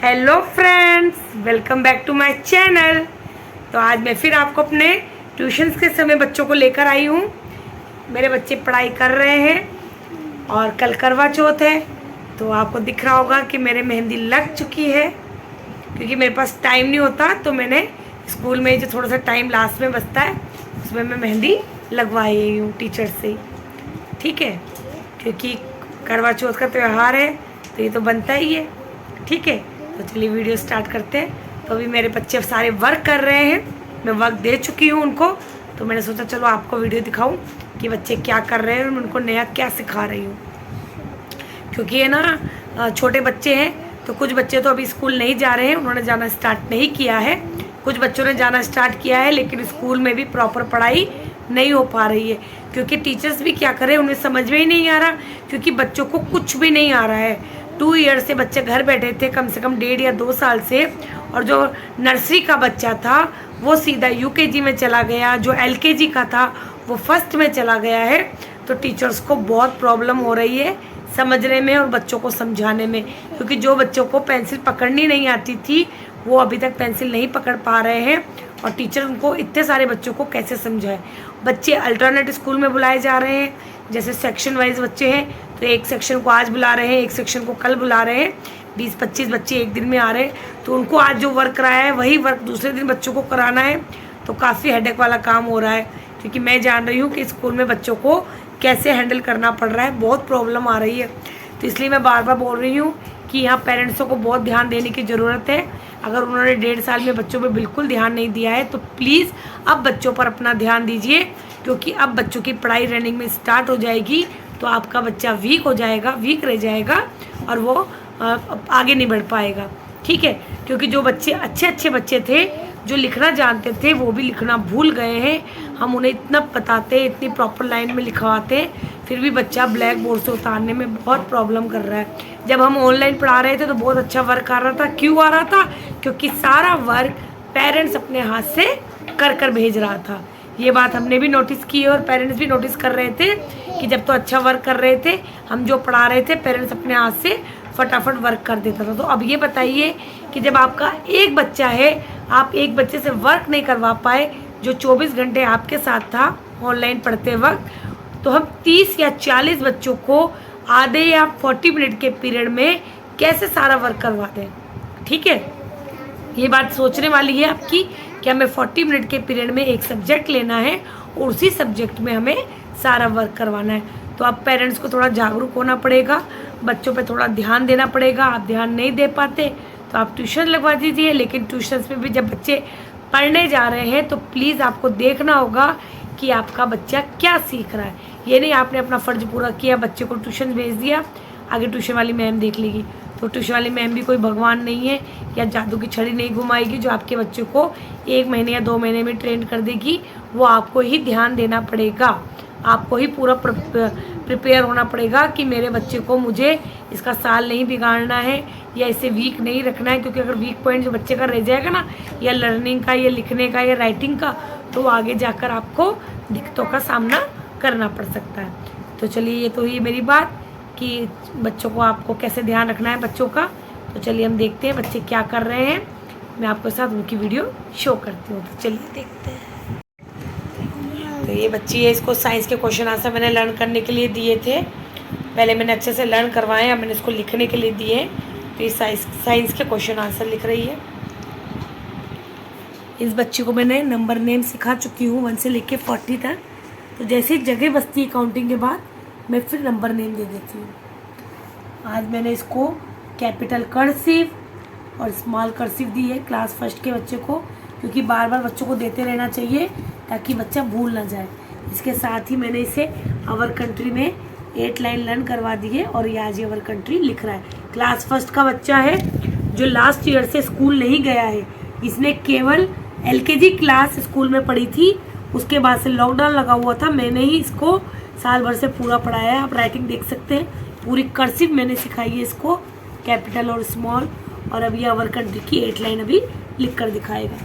Hello friends, welcome back to my channel. तो आज मैं फिर आपको अपने ट्यूशन्स के समय बच्चों को लेकर आई हूँ। मेरे बच्चे पढ़ाई कर रहे हैं और कल करवा चौथ है, तो आपको दिख रहा होगा कि मेरे मेहंदी लग चुकी है। क्योंकि मेरे पास टाइम नहीं होता, तो मैंने स्कूल में जो थोड़ा सा टाइम लास्ट में बचता है उसमें मैं मेहंदी लगवाई हूँ टीचर से। ठीक है, क्योंकि करवा चौथ का त्यौहार है तो ये तो बनता ही है। ठीक है, तो चलिए वीडियो स्टार्ट करते हैं। तो अभी मेरे बच्चे सारे वर्क कर रहे हैं, मैं वर्क दे चुकी हूँ उनको, तो मैंने सोचा चलो आपको वीडियो दिखाऊं कि बच्चे क्या कर रहे हैं और मैं उनको नया क्या सिखा रही हूँ। क्योंकि ये ना छोटे बच्चे हैं, तो कुछ बच्चे तो अभी स्कूल नहीं जा रहे हैं, उन्होंने जाना स्टार्ट नहीं किया है। कुछ बच्चों ने जाना स्टार्ट किया है, लेकिन स्कूल में भी प्रॉपर पढ़ाई नहीं हो पा रही है। क्योंकि टीचर्स भी क्या करें, उन्हें समझ में ही नहीं आ रहा, क्योंकि बच्चों को कुछ भी नहीं आ रहा है। 2 ईयर से बच्चे घर बैठे थे, कम से कम 1.5 या 2 साल से, और जो नर्सरी का बच्चा था वो सीधा यूकेजी में चला गया, जो एलकेजी का था वो फर्स्ट में चला गया है। तो टीचर्स को बहुत प्रॉब्लम हो रही है समझने में और बच्चों को समझाने में, क्योंकि जो बच्चों को पेंसिल पकड़नी नहीं आती थी वो अभी तक पेंसिल नहीं पकड़ पा रहे हैं, और टीचर उनको इतने सारे बच्चों को कैसे समझाए। बच्चे अल्टरनेट स्कूल में बुलाए जा रहे हैं, जैसे सेक्शन वाइज बच्चे हैं, तो एक सेक्शन को आज बुला रहे हैं, एक सेक्शन को कल बुला रहे हैं। 20-25 बच्चे एक दिन में आ रहे हैं, तो उनको आज जो वर्क कराया है वही वर्क दूसरे दिन बच्चों को कराना है। तो काफ़ी हेडेक वाला काम हो रहा है, क्योंकि मैं जान रही हूँ कि स्कूल में बच्चों को कैसे हैंडल करना पड़ रहा है, बहुत प्रॉब्लम आ रही है। तो इसलिए मैं बार बार बोल रही हूँ कि यहाँ पेरेंट्सों को बहुत ध्यान देने की ज़रूरत है। अगर उन्होंने 1.5 साल में बच्चों पर बिल्कुल ध्यान नहीं दिया है तो प्लीज़ अब बच्चों पर अपना ध्यान दीजिए, क्योंकि अब बच्चों की पढ़ाई रनिंग में स्टार्ट हो जाएगी, तो आपका बच्चा वीक हो जाएगा, वीक रह जाएगा और वो आगे नहीं बढ़ पाएगा। ठीक है, क्योंकि जो बच्चे अच्छे बच्चे थे, जो लिखना जानते थे, वो भी लिखना भूल गए हैं। हम उन्हें इतना बताते, इतनी प्रॉपर लाइन में लिखवाते, फिर भी बच्चा ब्लैक बोर्ड से उतारने में बहुत प्रॉब्लम कर रहा है। जब हम ऑनलाइन पढ़ा रहे थे तो बहुत अच्छा वर्क आ रहा था। क्यों आ रहा था? क्योंकि सारा वर्क पेरेंट्स अपने हाथ से कर भेज रहा था। ये बात हमने भी नोटिस की है और पेरेंट्स भी नोटिस कर रहे थे कि जब तो अच्छा वर्क कर रहे थे, हम जो पढ़ा रहे थे, पेरेंट्स अपने हाथ से फटाफट वर्क कर देता था। तो अब ये बताइए कि जब आपका एक बच्चा है, आप एक बच्चे से वर्क नहीं करवा पाए जो 24 घंटे आपके साथ था ऑनलाइन पढ़ते वक्त, तो हम 30 या 40 बच्चों को आधे या 40 मिनट के पीरियड में कैसे सारा वर्क करवा दें। ठीक है, ये बात सोचने वाली है आपकी कि हमें 40 मिनट के पीरियड में एक सब्जेक्ट लेना है और उसी सब्जेक्ट में हमें सारा वर्क करवाना है। तो अब पेरेंट्स को थोड़ा जागरूक होना पड़ेगा, बच्चों पे थोड़ा ध्यान देना पड़ेगा। आप ध्यान नहीं दे पाते तो आप ट्यूशन लगवा दीजिए, लेकिन ट्यूशन्स में भी जब बच्चे पढ़ने जा रहे हैं तो प्लीज़ आपको देखना होगा कि आपका बच्चा क्या सीख रहा है। ये नहीं आपने अपना फ़र्ज़ पूरा किया, बच्चे को ट्यूशन भेज दिया, आगे ट्यूशन वाली मैम देख लेगी। तो ट्यूशन वाली मैम भी कोई भगवान नहीं है, या जादू की छड़ी नहीं घुमाएगी जो आपके बच्चे को 1 महीने या 2 महीने में ट्रेन कर देगी। वो आपको ही ध्यान देना पड़ेगा, आपको ही पूरा प्रिपेयर होना पड़ेगा कि मेरे बच्चे को, मुझे इसका साल नहीं बिगाड़ना है या इसे वीक नहीं रखना है। क्योंकि अगर वीक पॉइंट जो बच्चे का रह जाएगा ना, या लर्निंग का, या लिखने का, या राइटिंग का, तो आगे जाकर आपको दिक्कतों का सामना करना पड़ सकता है। तो चलिए, ये तो ही मेरी बात कि बच्चों को आपको कैसे ध्यान रखना है बच्चों का। तो चलिए हम देखते हैं बच्चे क्या कर रहे हैं, मैं आपके साथ उनकी वीडियो शो करती हूँ। तो चलिए देखते हैं। तो ये बच्ची है, इसको साइंस के क्वेश्चन आंसर मैंने लर्न करने के लिए दिए थे। पहले मैंने अच्छे से लर्न करवाए, अब मैंने इसको लिखने के लिए दिए। तो ये साइंस के क्वेश्चन आंसर लिख रही है। इस बच्ची को मैंने नंबर नेम सिखा चुकी हूँ 1 से लेके 40 तक। तो जैसे ही जगह बचती है काउंटिंग के बाद, मैं फिर नंबर नेम दे देती हूँ। आज मैंने इसको कैपिटल कर्सिव और स्मॉल कर्सिव दी है क्लास फर्स्ट के बच्चे को, क्योंकि बार बार बच्चों को देते रहना चाहिए ताकि बच्चा भूल ना जाए। इसके साथ ही मैंने इसे आवर कंट्री में 8 लाइन लर्न करवा दी है, और ये आज आवर कंट्री लिख रहा है। क्लास फर्स्ट का बच्चा है जो लास्ट ईयर से स्कूल नहीं गया है, इसने केवल एलकेजी क्लास स्कूल में पढ़ी थी, उसके बाद से लॉकडाउन लगा हुआ था। मैंने ही इसको साल भर से पूरा पढ़ाया है। आप राइटिंग देख सकते हैं, पूरी कर्सिव मैंने सिखाई है इसको, कैपिटल और स्मॉल। और अभी आवर कंट्री की 8 लाइन अभी लिख कर दिखाएगा।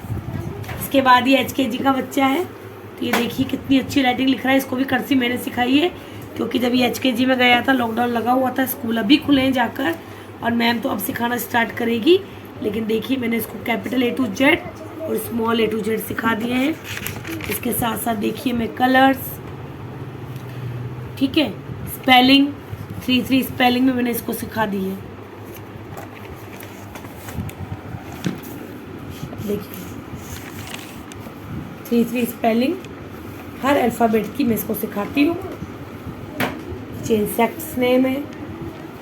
इसके बाद ये एचकेजी का बच्चा है, तो ये देखिए कितनी अच्छी राइटिंग लिख रहा है। इसको भी कर्सिव मैंने सिखाई है, क्योंकि जब ये एचकेजी में गया था लॉकडाउन लगा हुआ था, स्कूल अभी खुले हैं जाकर, और मैम तो अब सिखाना स्टार्ट करेगी। लेकिन देखिए मैंने इसको कैपिटल A to Z और स्मॉल A to Z सिखा दिए हैं। इसके साथ साथ देखिए मैं कलर्स, ठीक है, स्पेलिंग 3 स्पेलिंग में मैंने इसको सिखा दी है। देखिए 3 स्पेलिंग हर अल्फ़ाबेट की मैं इसको सिखाती हूँ। इंसेक्ट्स नेम है,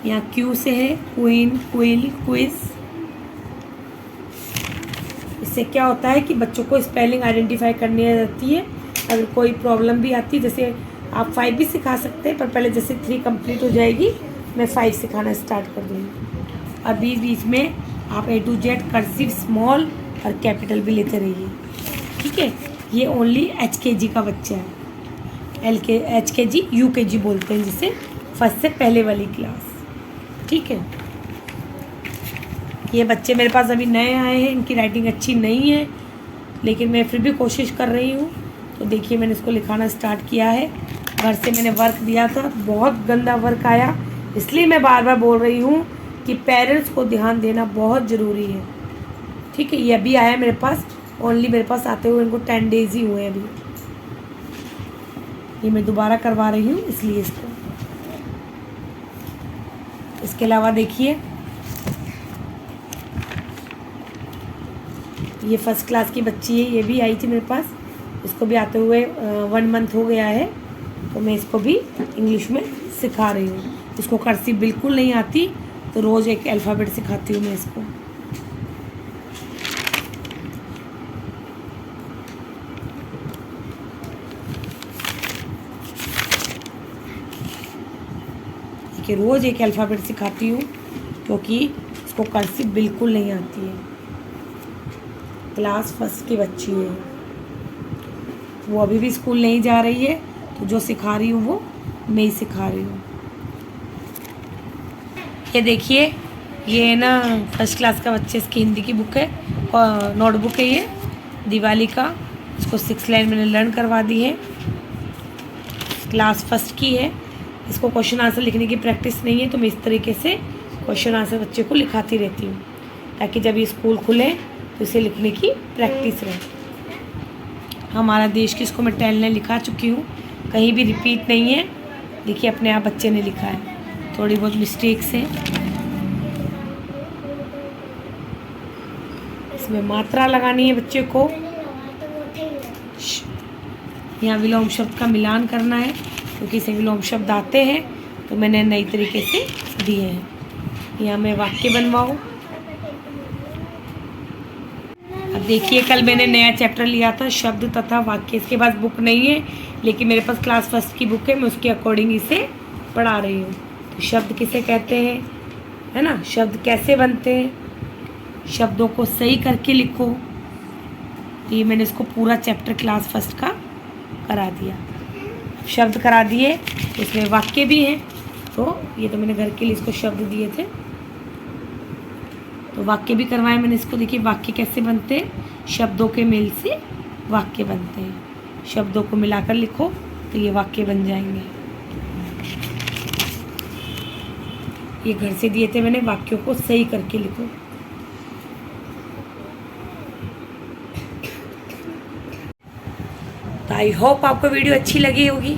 यहाँ क्यू से है क्वीन, क्विल, क्विज। इससे क्या होता है कि बच्चों को स्पेलिंग आइडेंटिफाई करनी आ जाती है। अगर कोई प्रॉब्लम भी आती है, जैसे आप 5 भी सिखा सकते हैं, पर पहले जैसे 3 कंप्लीट हो जाएगी मैं 5 सिखाना स्टार्ट कर दूँगी। और बीच में आप A to Z cursive, small और कैपिटल भी लेते रहिए, ठीक है। ये ओनली HKG का बच्चा है, HKG UKG बोलते हैं जिसे, फर्स्ट से पहले वाली क्लास, ठीक है। ये बच्चे मेरे पास अभी नए आए हैं, इनकी राइटिंग अच्छी नहीं है, लेकिन मैं फिर भी कोशिश कर रही हूँ। तो देखिए मैंने इसको लिखाना स्टार्ट किया है। घर से मैंने वर्क दिया था, बहुत गंदा वर्क आया, इसलिए मैं बार बार बोल रही हूँ कि पेरेंट्स को ध्यान देना बहुत ज़रूरी है, ठीक है। ये अभी आया मेरे पास, ओनली मेरे पास आते हुए इनको 10 डेज़ ही हुए अभी। ये मैं दोबारा करवा रही हूँ इसलिए इसको। इसके अलावा देखिए ये फर्स्ट क्लास की बच्ची है, ये भी आई थी मेरे पास, इसको भी आते हुए 1 मंथ हो गया है। तो मैं इसको भी इंग्लिश में सिखा रही हूँ। इसको कर्सिव बिल्कुल नहीं आती, तो रोज़ एक अल्फ़ाबेट सिखाती हूँ मैं इसको। कि रोज़ एक अल्फ़ाबेट सिखाती हूँ, क्योंकि इसको कर्सिव बिल्कुल नहीं आती है। क्लास फर्स्ट की बच्ची है, वो अभी भी स्कूल नहीं जा रही है, तो जो सिखा रही हूँ वो मैं ही सिखा रही हूँ। ये देखिए ये ना फर्स्ट क्लास का बच्चे, इसकी हिंदी की बुक है, नोटबुक है ये दिवाली का। इसको 6 लाइन मैंने लर्न करवा दी है, क्लास फर्स्ट की है। इसको क्वेश्चन आंसर लिखने की प्रैक्टिस नहीं है, तो मैं इस तरीके से क्वेश्चन आंसर बच्चे को लिखाती रहती हूँ, ताकि जब ये स्कूल खुले तो इसे लिखने की प्रैक्टिस रहे। हमारा देश की इसको मैं 10 लाइन लिखा चुकी हूँ, कहीं भी रिपीट नहीं है। देखिए अपने आप बच्चे ने लिखा है, थोड़ी बहुत मिस्टेक्स हैं। इसमें मात्रा लगानी है बच्चे को, यहाँ विलोम शब्द का मिलान करना है, क्योंकि इसे विलोम शब्द आते हैं, तो मैंने नई तरीके से दिए हैं। यहाँ मैं वाक्य बनवाऊँ। अब देखिए कल मैंने नया चैप्टर लिया था, शब्द तथा वाक्य। इसके पास बुक नहीं है, लेकिन मेरे पास क्लास फर्स्ट की बुक है, मैं उसके अकॉर्डिंग इसे पढ़ा रही हूँ। तो शब्द किसे कहते हैं, है ना, शब्द कैसे बनते हैं, शब्दों को सही करके लिखो। तो ये मैंने इसको पूरा चैप्टर क्लास फर्स्ट का करा दिया। शब्द करा दिए, इसमें वाक्य भी हैं। तो ये तो मैंने घर के लिए इसको शब्द दिए थे, तो वाक्य भी करवाए मैंने इसको। देखिए वाक्य कैसे बनते हैं, शब्दों के मेल से वाक्य बनते हैं। शब्दों को मिलाकर लिखो तो ये वाक्य बन जाएंगे। ये घर से दिए थे मैंने, वाक्यों को सही करके लिखो। तो आई होप आपको वीडियो अच्छी लगी होगी,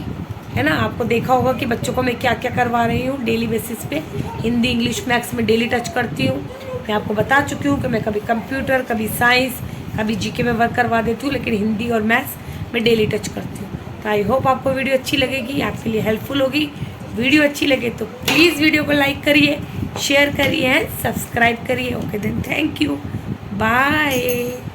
है ना। आपको देखा होगा कि बच्चों को मैं क्या क्या करवा रही हूँ डेली बेसिस पे। हिंदी, इंग्लिश, मैथ्स में डेली टच करती हूँ। मैं आपको बता चुकी हूँ कि मैं कभी कंप्यूटर, कभी साइंस, कभी जीके में वर्क करवा देती हूँ, लेकिन हिंदी और मैथ्स में डेली टच करती हूँ। तो आई होप आपको वीडियो अच्छी लगेगी, आपके लिए हेल्पफुल होगी। वीडियो अच्छी लगे तो प्लीज़ वीडियो को लाइक करिए, शेयर करिए, सब्सक्राइब करिए। Okay then, thank you, bye.